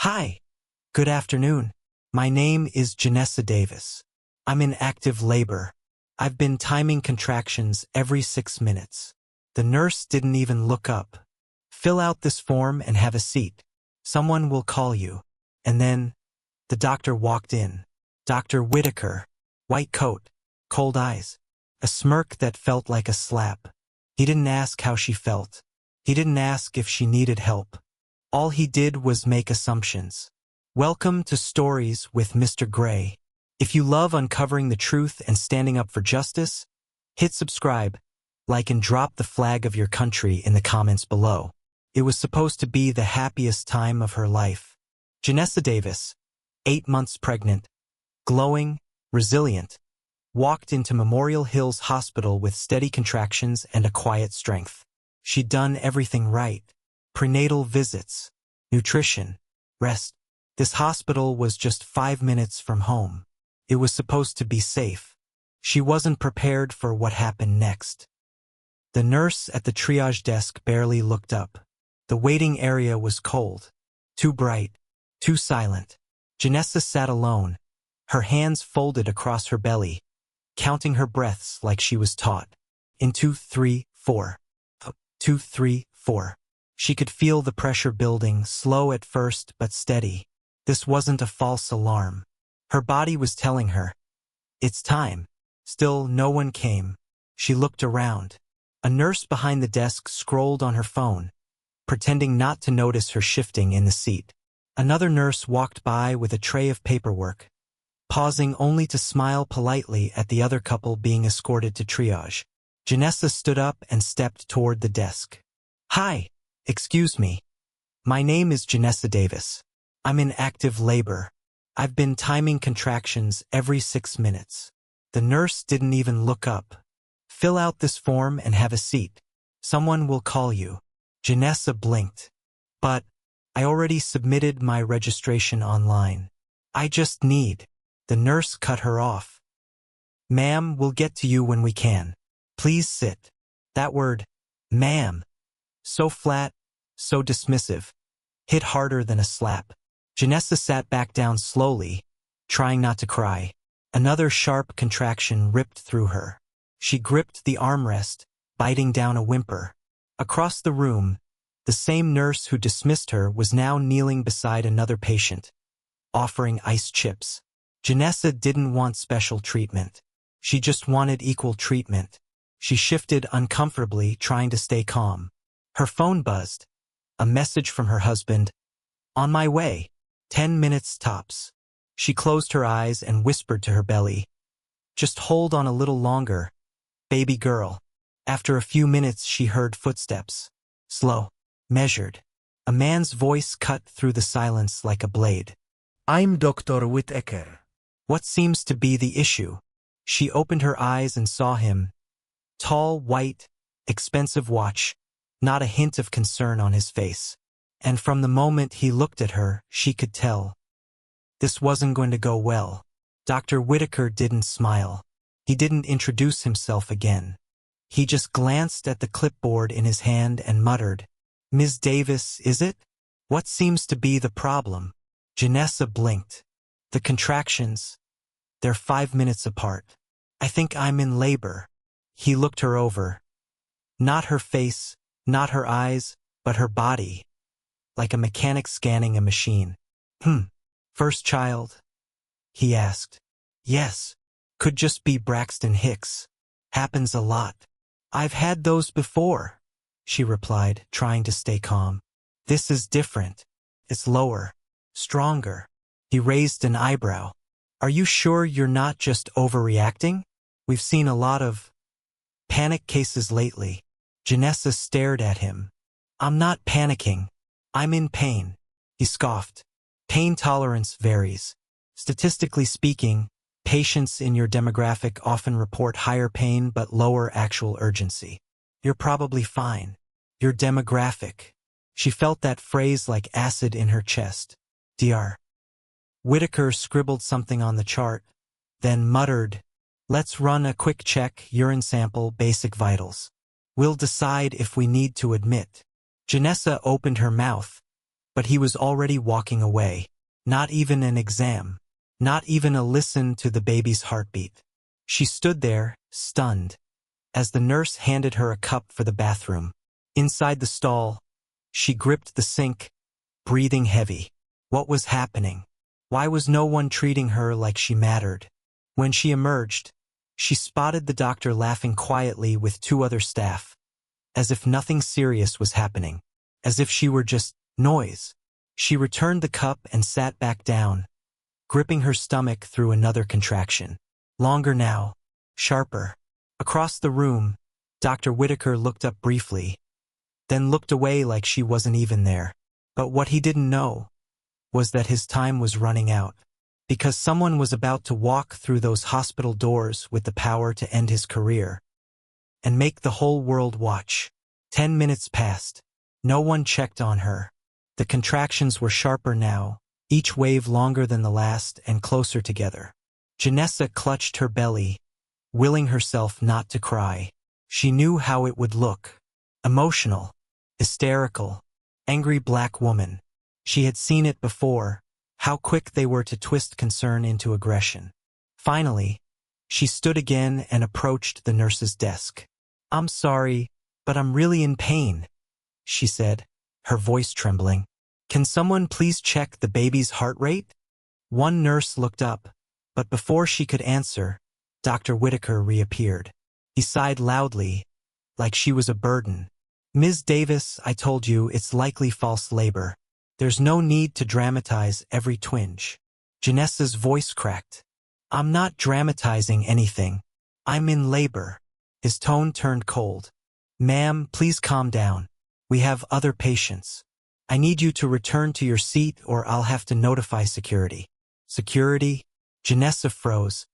Hi, good afternoon. My name is Janessa Davis. I'm in active labor. I've been timing contractions every 6 minutes. The nurse didn't even look up. Fill out this form and have a seat. Someone will call you. And then, the doctor walked in. Dr. Whitaker, white coat, cold eyes, a smirk that felt like a slap. He didn't ask how she felt. He didn't ask if she needed help. All he did was make assumptions. Welcome to Stories with Mr. Gray. If you love uncovering the truth and standing up for justice, hit subscribe, like and drop the flag of your country in the comments below. It was supposed to be the happiest time of her life. Janessa Davis, 8 months pregnant, glowing, resilient, walked into Memorial Hills Hospital with steady contractions and a quiet strength. She'd done everything right. Prenatal visits, nutrition, rest. This hospital was just 5 minutes from home. It was supposed to be safe. She wasn't prepared for what happened next. The nurse at the triage desk barely looked up. The waiting area was cold, too bright, too silent. Janessa sat alone, her hands folded across her belly, counting her breaths like she was taught. In 2, 3, 4. 2, 3, 4. She could feel the pressure building, slow at first but steady. This wasn't a false alarm. Her body was telling her, it's time. Still, no one came. She looked around. A nurse behind the desk scrolled on her phone, pretending not to notice her shifting in the seat. Another nurse walked by with a tray of paperwork, pausing only to smile politely at the other couple being escorted to triage. Janessa stood up and stepped toward the desk. Hi, excuse me. My name is Janessa Davis. I'm in active labor. I've been timing contractions every 6 minutes. The nurse didn't even look up. Fill out this form and have a seat. Someone will call you. Janessa blinked. But I already submitted my registration online. I just need. The nurse cut her off. Ma'am, we'll get to you when we can. Please sit. That word, ma'am, so flat, so dismissive, hit harder than a slap. Janessa sat back down slowly, trying not to cry. Another sharp contraction ripped through her. She gripped the armrest, biting down a whimper. Across the room, the same nurse who dismissed her was now kneeling beside another patient, offering ice chips. Janessa didn't want special treatment. She just wanted equal treatment. She shifted uncomfortably, trying to stay calm. Her phone buzzed. A message from her husband. On my way. 10 minutes tops. She closed her eyes and whispered to her belly. Just hold on a little longer, baby girl. After a few minutes she heard footsteps. Slow, measured. A man's voice cut through the silence like a blade. I'm Dr. Whitaker. What seems to be the issue? She opened her eyes and saw him. Tall, white, expensive watch, not a hint of concern on his face. And from the moment he looked at her, she could tell. This wasn't going to go well. Dr. Whitaker didn't smile. He didn't introduce himself again. He just glanced at the clipboard in his hand and muttered, Ms. Davis, is it? What seems to be the problem? Janessa blinked. The contractions. They're 5 minutes apart. I think I'm in labor. He looked her over. Not her face, not her eyes, but her body. Like a mechanic scanning a machine. First child? He asked. Yes. Could just be Braxton Hicks. Happens a lot. I've had those before, she replied, trying to stay calm. This is different. It's lower. Stronger. He raised an eyebrow. Are you sure you're not just overreacting? We've seen a lot of panic cases lately. Janessa stared at him. I'm not panicking. I'm in pain. He scoffed. Pain tolerance varies. Statistically speaking, patients in your demographic often report higher pain but lower actual urgency. You're probably fine. Your demographic. She felt that phrase like acid in her chest. Dr. Whitaker scribbled something on the chart, then muttered, Let's run a quick check, urine sample, basic vitals. We'll decide if we need to admit. Janessa opened her mouth, but he was already walking away. Not even an exam. Not even a listen to the baby's heartbeat. She stood there, stunned, as the nurse handed her a cup for the bathroom. Inside the stall, she gripped the sink, breathing heavy. What was happening? Why was no one treating her like she mattered? When she emerged, she spotted the doctor laughing quietly with two other staff, as if nothing serious was happening, as if she were just noise. She returned the cup and sat back down, gripping her stomach through another contraction. Longer now, sharper. Across the room, Dr. Whitaker looked up briefly, then looked away like she wasn't even there. But what he didn't know was that his time was running out, because someone was about to walk through those hospital doors with the power to end his career and make the whole world watch. 10 minutes passed. No one checked on her. The contractions were sharper now, each wave longer than the last and closer together. Janessa clutched her belly, willing herself not to cry. She knew how it would look. Emotional, hysterical, angry black woman. She had seen it before, how quick they were to twist concern into aggression. Finally, she stood again and approached the nurse's desk. "I'm sorry, but I'm really in pain," she said, her voice trembling. "Can someone please check the baby's heart rate?" One nurse looked up, but before she could answer, Dr. Whitaker reappeared. He sighed loudly, like she was a burden. "Ms. Davis, I told you it's likely false labor. There's no need to dramatize every twinge." Janessa's voice cracked. "I'm not dramatizing anything. I'm in labor." His tone turned cold. "Ma'am, please calm down. We have other patients. I need you to return to your seat or I'll have to notify security." "Security?" Janessa froze.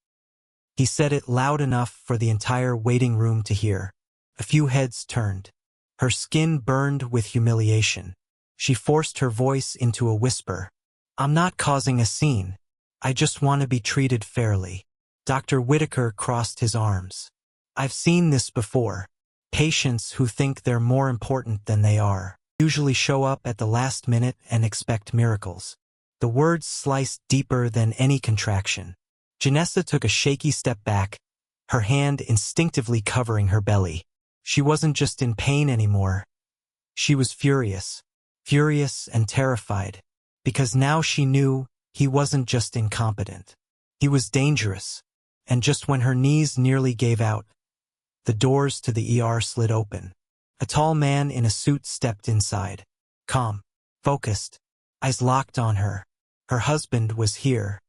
He said it loud enough for the entire waiting room to hear. A few heads turned. Her skin burned with humiliation. She forced her voice into a whisper. "I'm not causing a scene. I just want to be treated fairly." Dr. Whitaker crossed his arms. "I've seen this before. Patients who think they're more important than they are usually show up at the last minute and expect miracles." The words sliced deeper than any contraction. Janessa took a shaky step back, her hand instinctively covering her belly. She wasn't just in pain anymore. She was furious. Furious and terrified, because now she knew he wasn't just incompetent. He was dangerous, and just when her knees nearly gave out, the doors to the ER slid open. A tall man in a suit stepped inside. Calm, focused, eyes locked on her. Her husband was here.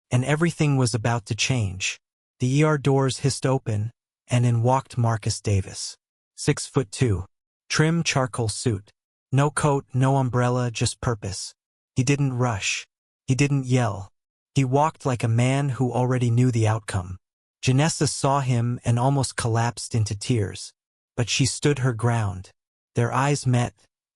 And everything was about to change. The ER doors hissed open, and in walked Marcus Davis. 6'2", trim charcoal suit. No coat, no umbrella, just purpose. He didn't rush. He didn't yell. He walked like a man who already knew the outcome. Janessa saw him and almost collapsed into tears. But she stood her ground. Their eyes met,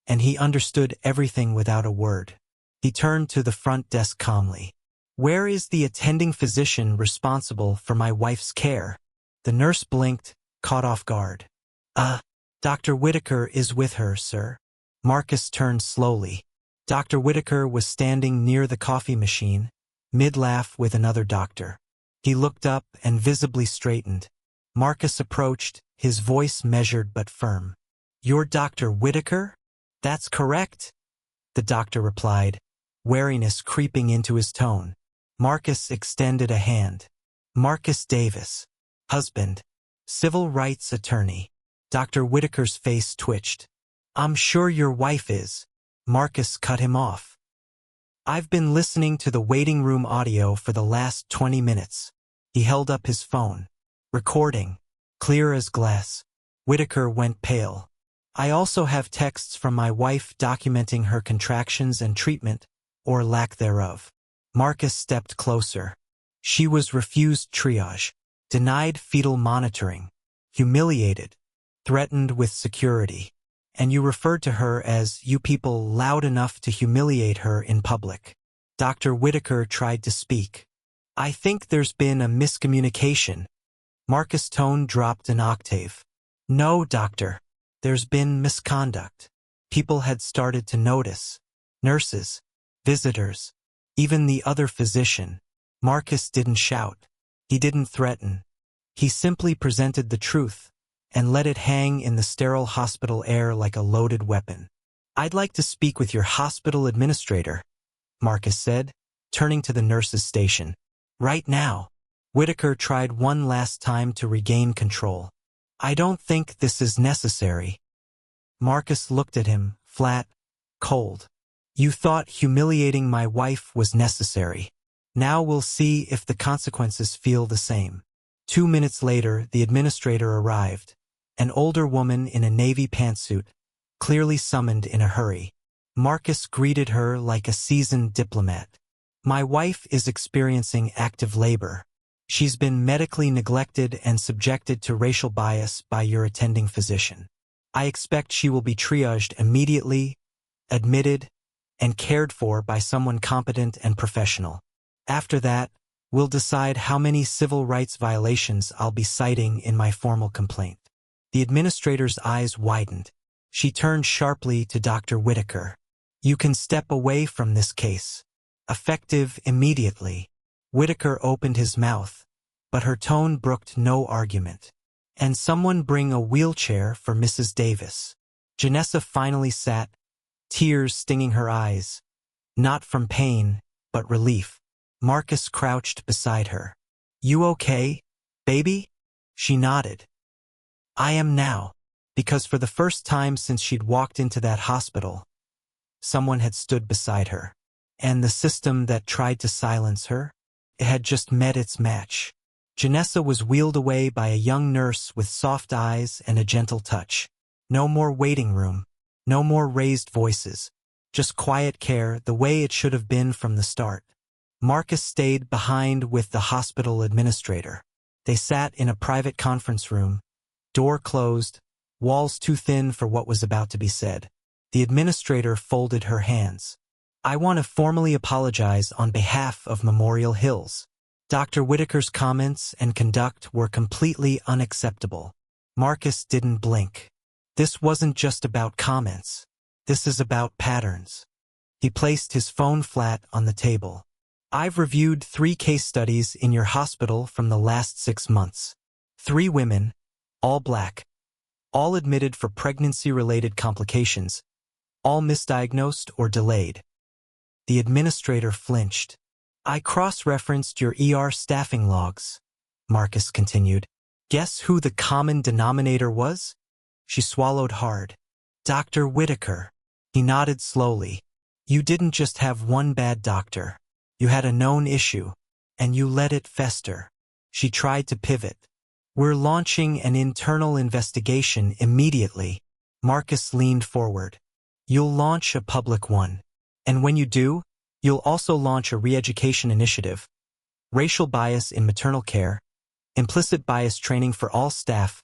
and he understood everything without a word. He turned to the front desk calmly. "Where is the attending physician responsible for my wife's care?" The nurse blinked, caught off guard. Dr. Whitaker is with her, sir." Marcus turned slowly. Dr. Whitaker was standing near the coffee machine, mid-laugh with another doctor. He looked up and visibly straightened. Marcus approached, his voice measured but firm. "You're Dr. Whitaker?" "That's correct," the doctor replied, wariness creeping into his tone. Marcus extended a hand. "Marcus Davis, husband, civil rights attorney." Dr. Whitaker's face twitched. "I'm sure your wife is." Marcus cut him off. "I've been listening to the waiting room audio for the last 20 minutes. He held up his phone. Recording. Clear as glass. Whitaker went pale. "I also have texts from my wife documenting her contractions and treatment, or lack thereof." Marcus stepped closer. "She was refused triage, denied fetal monitoring, humiliated, threatened with security. And you referred to her as you people loud enough to humiliate her in public." Dr. Whitaker tried to speak. "I think there's been a miscommunication." Marcus' tone dropped an octave. "No, doctor. There's been misconduct. People had started to notice. Nurses, visitors, even the other physician. Marcus didn't shout. He didn't threaten. He simply presented the truth and let it hang in the sterile hospital air like a loaded weapon. "I'd like to speak with your hospital administrator," Marcus said, turning to the nurse's station. "Right now." Whitaker tried one last time to regain control. "I don't think this is necessary." Marcus looked at him, flat, cold. "You thought humiliating my wife was necessary. Now we'll see if the consequences feel the same." 2 minutes later, the administrator arrived, an older woman in a navy pantsuit, clearly summoned in a hurry. Marcus greeted her like a seasoned diplomat. "My wife is experiencing active labor. She's been medically neglected and subjected to racial bias by your attending physician. I expect she will be triaged immediately, admitted, and cared for by someone competent and professional. After that, we'll decide how many civil rights violations I'll be citing in my formal complaint." The administrator's eyes widened. She turned sharply to Dr. Whitaker. "You can step away from this case. Effective immediately." Whitaker opened his mouth, but her tone brooked no argument. "And someone bring a wheelchair for Mrs. Davis." Janessa finally sat, tears stinging her eyes, not from pain, but relief. Marcus crouched beside her. "You okay, baby?" She nodded. "I am now," because for the first time since she'd walked into that hospital, someone had stood beside her. And the system that tried to silence her, it had just met its match. Janessa was wheeled away by a young nurse with soft eyes and a gentle touch. No more waiting room, no more raised voices, just quiet care the way it should have been from the start. Marcus stayed behind with the hospital administrator. They sat in a private conference room, door closed, walls too thin for what was about to be said. The administrator folded her hands. "I want to formally apologize on behalf of Memorial Hills. Dr. Whitaker's comments and conduct were completely unacceptable." Marcus didn't blink. "This wasn't just about comments. This is about patterns." He placed his phone flat on the table. "I've reviewed 3 case studies in your hospital from the last 6 months. 3 women, all black, all admitted for pregnancy-related complications, all misdiagnosed or delayed." The administrator flinched. "I cross-referenced your ER staffing logs," Marcus continued. "Guess who the common denominator was?" She swallowed hard. "Dr. Whitaker." He nodded slowly. "You didn't just have one bad doctor. You had a known issue, and you let it fester." She tried to pivot. "We're launching an internal investigation immediately." Marcus leaned forward. "You'll launch a public one. And when you do, you'll also launch a re-education initiative, racial bias in maternal care, implicit bias training for all staff,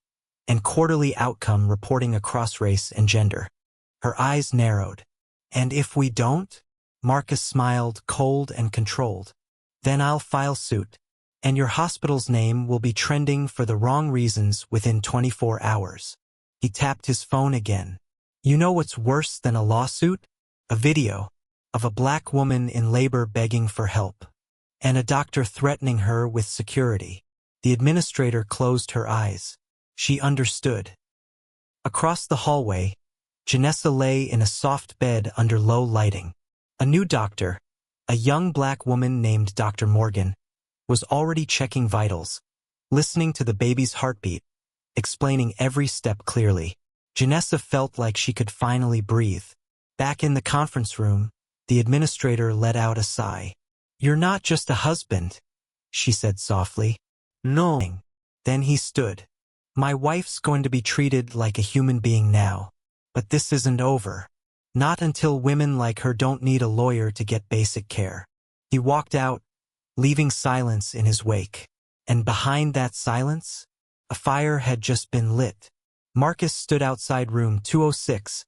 and quarterly outcome reporting across race and gender." Her eyes narrowed. "And if we don't?" Marcus smiled, cold and controlled. "Then I'll file suit, and your hospital's name will be trending for the wrong reasons within 24 hours. He tapped his phone again. "You know what's worse than a lawsuit? A video of a black woman in labor begging for help, and a doctor threatening her with security." The administrator closed her eyes. She understood. Across the hallway, Janessa lay in a soft bed under low lighting. A new doctor, a young black woman named Dr. Morgan, was already checking vitals, listening to the baby's heartbeat, explaining every step clearly. Janessa felt like she could finally breathe. Back in the conference room, the administrator let out a sigh. "You're not just a husband," she said softly. "No." Then he stood. "My wife's going to be treated like a human being now. But this isn't over. Not until women like her don't need a lawyer to get basic care." He walked out, leaving silence in his wake. And behind that silence, a fire had just been lit. Marcus stood outside room 206,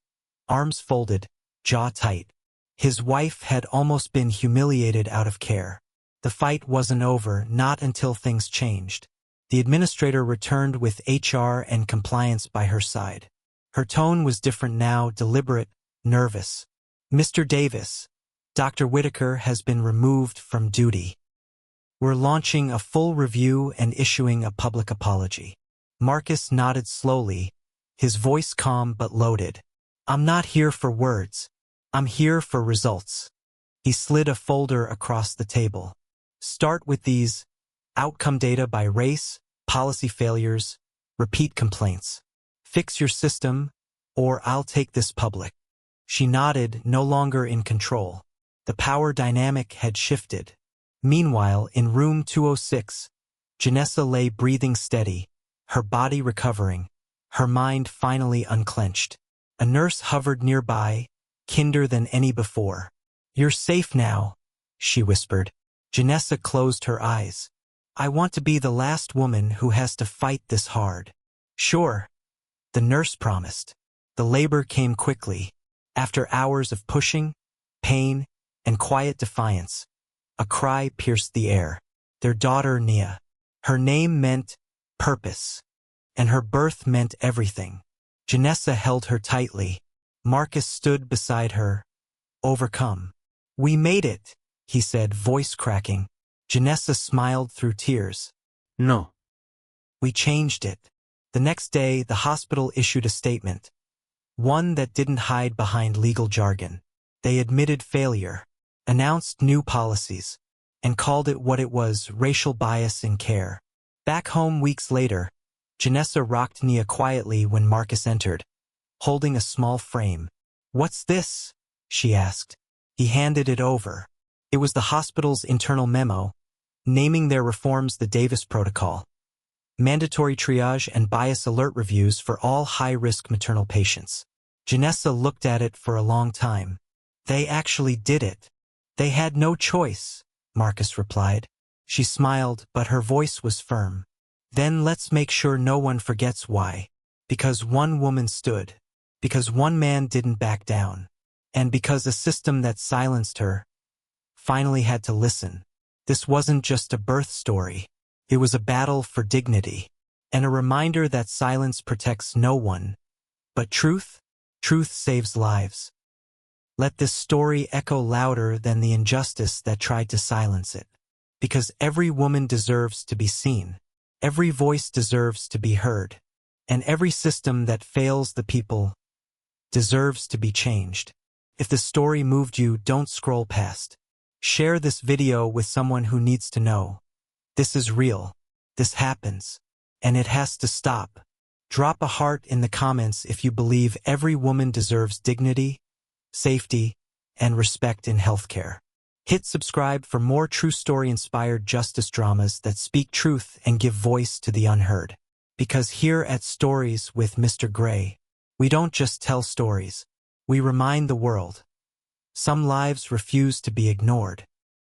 arms folded, jaw tight. His wife had almost been humiliated out of care. The fight wasn't over, not until things changed. The administrator returned with HR and compliance by her side. Her tone was different now, deliberate, nervous. Mr. Davis, Dr. Whitaker has been removed from duty. We're launching a full review and issuing a public apology. Marcus nodded slowly, his voice calm but loaded. I'm not here for words. I'm here for results. He slid a folder across the table. Start with these: outcome data by race, policy failures, repeat complaints. Fix your system, or I'll take this public. She nodded, no longer in control. The power dynamic had shifted. Meanwhile, in room 206, Janessa lay breathing steady, her body recovering, her mind finally unclenched. A nurse hovered nearby, kinder than any before. You're safe now, she whispered. Janessa closed her eyes. I want to be the last woman who has to fight this hard. Sure, the nurse promised. The labor came quickly. After hours of pushing, pain, and quiet defiance, a cry pierced the air. Their daughter, Nia. Her name meant purpose, and her birth meant everything. Janessa held her tightly. Marcus stood beside her, overcome. We made it, he said, voice cracking. Janessa smiled through tears. No. We changed it. The next day, the hospital issued a statement, one that didn't hide behind legal jargon. They admitted failure, announced new policies, and called it what it was: racial bias in care. Back home weeks later, Janessa rocked Nia quietly when Marcus entered, holding a small frame. What's this? She asked. He handed it over. It was the hospital's internal memo, naming their reforms the Davis Protocol. Mandatory triage and bias alert reviews for all high-risk maternal patients. Janessa looked at it for a long time. They actually did it. They had no choice, Marcus replied. She smiled, but her voice was firm. Then let's make sure no one forgets why. Because one woman stood. Because one man didn't back down. And because a system that silenced her finally had to listen. This wasn't just a birth story. It was a battle for dignity, and a reminder that silence protects no one. But truth saves lives. Let this story echo louder than the injustice that tried to silence it. Because every woman deserves to be seen. Every voice deserves to be heard. And every system that fails the people deserves to be changed. If the story moved you, don't scroll past. Share this video with someone who needs to know. This is real. This happens. And it has to stop. Drop a heart in the comments if you believe every woman deserves dignity, safety, and respect in healthcare. Hit subscribe for more true story-inspired justice dramas that speak truth and give voice to the unheard. Because here at Stories with Mr. Gray, we don't just tell stories. We remind the world. Some lives refuse to be ignored.